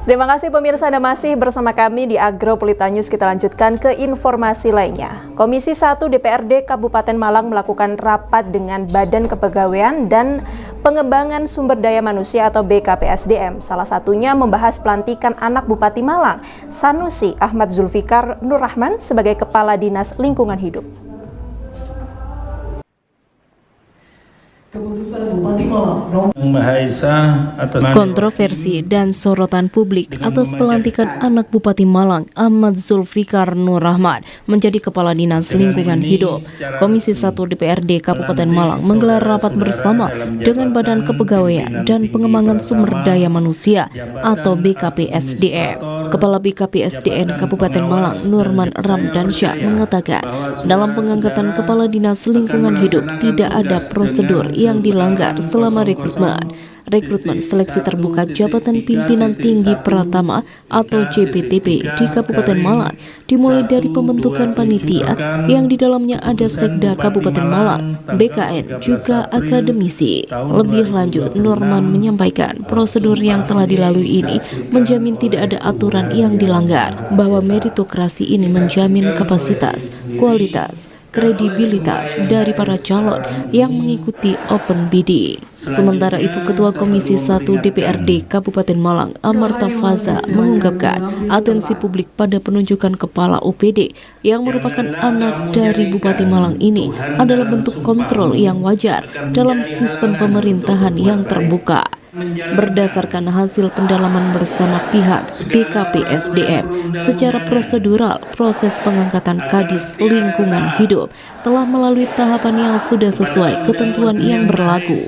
Terima kasih pemirsa, Anda masih bersama kami di Agropolita News. Kita lanjutkan ke informasi lainnya. Komisi 1 DPRD Kabupaten Malang melakukan rapat dengan Badan Kepegawaian dan Pengembangan Sumber Daya Manusia atau BKPSDM. Salah satunya membahas pelantikan anak Bupati Malang, Sanusi Ahmad Zulfikar Nur Rahman sebagai Kepala Dinas Lingkungan Hidup. Keputusan Bupati Malang kontroversi dan sorotan publik atas pelantikan anak Bupati Malang Ahmad Zulfikar Nur Rahman menjadi Kepala Dinas Lingkungan Hidup. Komisi 1 DPRD Kabupaten Malang menggelar rapat bersama dengan Badan Kepegawaian dan Pengembangan Sumber Daya Manusia atau BKPSDM. Kepala BKPSDM Kabupaten Malang Nurman Ramdansyah mengatakan dalam pengangkatan Kepala Dinas Lingkungan Hidup tidak ada prosedur yang dilanggar selama rekrutmen seleksi terbuka jabatan pimpinan tinggi Pratama atau JPTP di Kabupaten Malang dimulai dari pembentukan panitia yang di dalamnya ada Sekda Kabupaten Malang, BKN, juga akademisi. Lebih lanjut, Nurman menyampaikan prosedur yang telah dilalui ini menjamin tidak ada aturan yang dilanggar, bahwa meritokrasi ini menjamin kapasitas, kualitas, kredibilitas dari para calon yang mengikuti open bidding. Sementara itu, Ketua Komisi 1 DPRD Kabupaten Malang Amarta Faza mengungkapkan atensi publik pada penunjukan Kepala UPD yang merupakan anak dari Bupati Malang ini adalah bentuk kontrol yang wajar dalam sistem pemerintahan yang terbuka. Berdasarkan hasil pendalaman bersama pihak BKPSDM, secara prosedural proses pengangkatan Kadis Lingkungan Hidup telah melalui tahapan yang sudah sesuai ketentuan yang berlaku.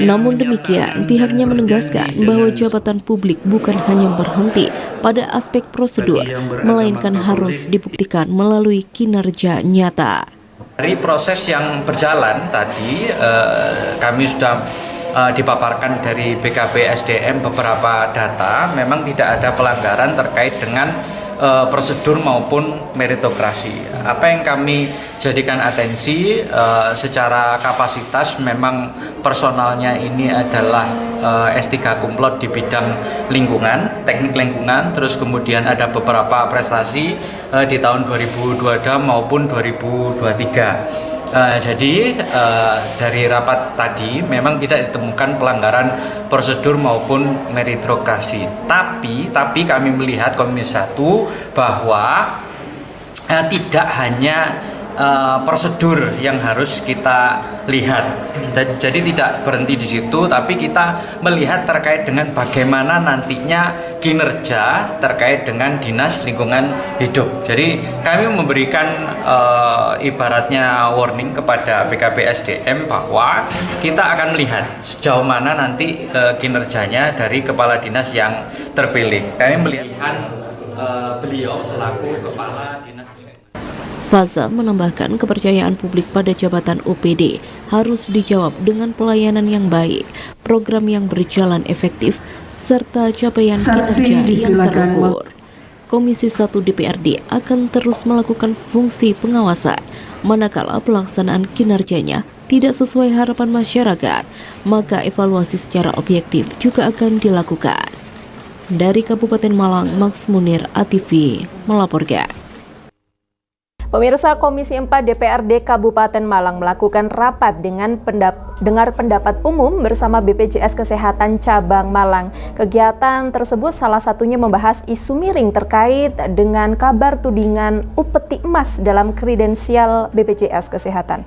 Namun demikian, pihaknya menegaskan bahwa jabatan publik bukan hanya berhenti pada aspek prosedur, melainkan harus dibuktikan melalui kinerja nyata. Dari proses yang berjalan tadi, kami sudah dipaparkan dari BKPSDM beberapa data, memang tidak ada pelanggaran terkait dengan prosedur maupun meritokrasi. Apa yang kami jadikan atensi secara kapasitas, memang personalnya ini adalah S3 kumlot di bidang lingkungan, teknik lingkungan, terus kemudian ada beberapa prestasi di tahun 2022 maupun 2023. Jadi dari rapat tadi memang tidak ditemukan pelanggaran prosedur maupun meritokrasi. Tapi kami melihat Komisi 1 bahwa tidak hanya prosedur yang harus kita lihat. Jadi tidak berhenti di situ, tapi kita melihat terkait dengan bagaimana nantinya kinerja terkait dengan Dinas Lingkungan Hidup. Jadi kami memberikan ibaratnya warning kepada BKPSDM bahwa kita akan melihat sejauh mana nanti kinerjanya dari kepala dinas yang terpilih. Kami melihat beliau selaku kepala dinas. Faza menambahkan kepercayaan publik pada jabatan OPD harus dijawab dengan pelayanan yang baik, program yang berjalan efektif, serta capaian kinerja yang terukur. Komisi 1 DPRD akan terus melakukan fungsi pengawasan, manakala pelaksanaan kinerjanya tidak sesuai harapan masyarakat, maka evaluasi secara objektif juga akan dilakukan. Dari Kabupaten Malang, Max Munir, ATV, melaporkan. Pemirsa, Komisi 4 DPRD Kabupaten Malang melakukan rapat dengan dengar pendapat umum bersama BPJS Kesehatan Cabang Malang. Kegiatan tersebut salah satunya membahas isu miring terkait dengan kabar tudingan upeti emas dalam kredensial BPJS Kesehatan.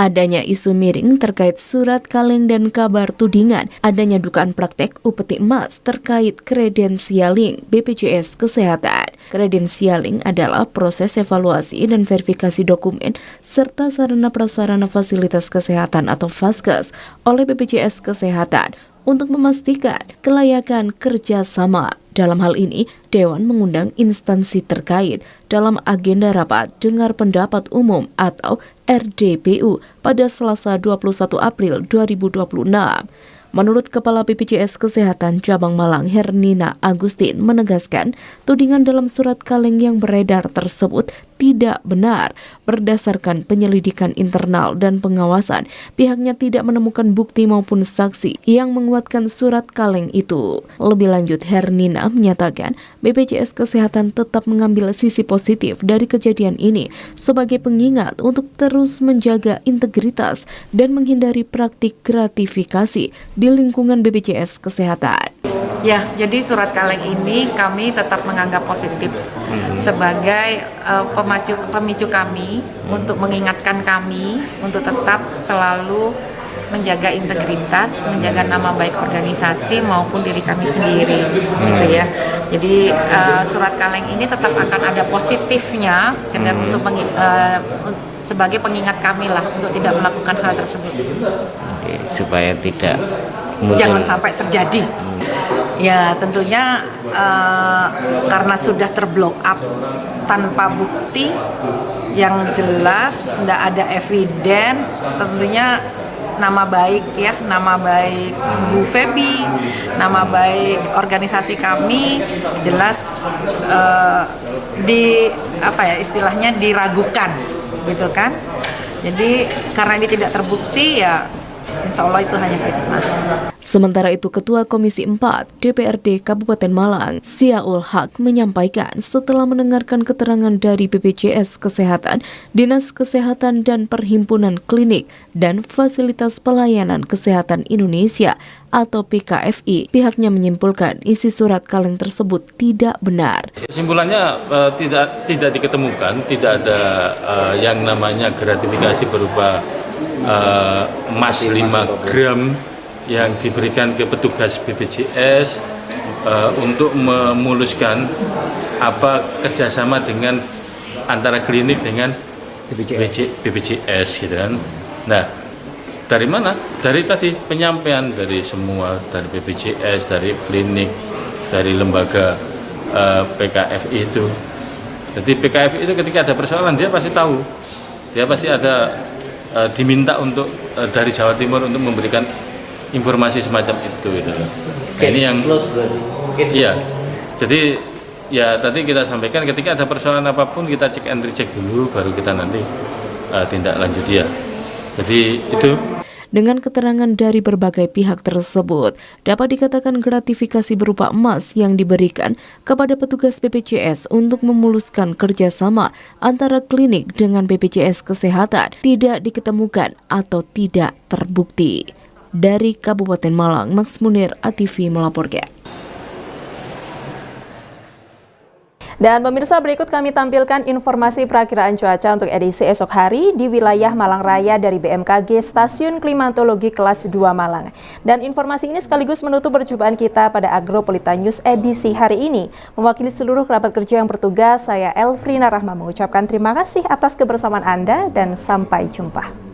Adanya isu miring terkait surat kaleng dan kabar tudingan adanya dugaan praktek upeti emas terkait kredensialing BPJS Kesehatan. Kredensialing adalah proses evaluasi dan verifikasi dokumen serta sarana prasarana fasilitas kesehatan atau Faskes oleh BPJS Kesehatan untuk memastikan kelayakan kerjasama. Dalam hal ini, Dewan mengundang instansi terkait dalam agenda rapat dengar pendapat umum atau RDPU pada Selasa 21 April 2026. Menurut Kepala BPJS Kesehatan Cabang Malang Hernina Agustin menegaskan tudingan dalam surat kaleng yang beredar tersebut tidak benar. Berdasarkan penyelidikan internal dan pengawasan, pihaknya tidak menemukan bukti maupun saksi yang menguatkan surat kaleng itu. Lebih lanjut, Hernina menyatakan BPJS Kesehatan tetap mengambil sisi positif dari kejadian ini sebagai pengingat untuk terus menjaga integritas dan menghindari praktik gratifikasi di lingkungan BPJS Kesehatan. Ya, jadi surat kaleng ini kami tetap menganggap positif sebagai pemicu kami untuk mengingatkan kami untuk tetap selalu menjaga integritas, menjaga nama baik organisasi maupun diri kami sendiri, gitu ya. Jadi surat kaleng ini tetap akan ada positifnya dengan untuk sebagai pengingat kami lah untuk tidak melakukan hal tersebut. Oke, supaya tidak Jangan sampai terjadi. Ya tentunya karena sudah terblok up tanpa bukti yang jelas, tidak ada eviden, tentunya nama baik ya, nama baik Bu Febi, nama baik organisasi kami jelas istilahnya diragukan gitu kan. Jadi karena ini tidak terbukti ya insya Allah itu hanya fitnah. Sementara itu, Ketua Komisi 4 DPRD Kabupaten Malang, Siaul Haq, menyampaikan setelah mendengarkan keterangan dari BPJS Kesehatan, Dinas Kesehatan dan Perhimpunan Klinik dan Fasilitas Pelayanan Kesehatan Indonesia atau PKFI, pihaknya menyimpulkan isi surat kaleng tersebut tidak benar. Kesimpulannya tidak diketemukan, tidak ada yang namanya gratifikasi berupa emas 5 gram yang diberikan ke petugas BPJS untuk memuluskan kerjasama dengan antara klinik dengan BPJS gitu kan. Nah, dari mana? Dari tadi penyampaian dari semua, dari BPJS, dari klinik, dari lembaga PKFI itu. Jadi PKFI itu ketika ada persoalan dia pasti tahu, dia pasti ada diminta untuk dari Jawa Timur untuk memberikan informasi semacam itu gitu. Nah, ini yang iya. Jadi ya tadi kita sampaikan ketika ada persoalan apapun kita cek and recheck dulu baru kita nanti tindak lanjut ya. Jadi itu. Dengan keterangan dari berbagai pihak tersebut, dapat dikatakan gratifikasi berupa emas yang diberikan kepada petugas BPJS untuk memuluskan kerjasama antara klinik dengan BPJS Kesehatan tidak diketemukan atau tidak terbukti. Dari Kabupaten Malang, Max Munir, ATV melaporkan. Dan pemirsa, berikut kami tampilkan informasi perakiraan cuaca untuk edisi esok hari di wilayah Malang Raya dari BMKG Stasiun Klimatologi Kelas 2 Malang. Dan informasi ini sekaligus menutup perjumpaan kita pada Agropolitan News edisi hari ini. Mewakili seluruh kerabat kerja yang bertugas, saya Elfrina Rahma mengucapkan terima kasih atas kebersamaan Anda dan sampai jumpa.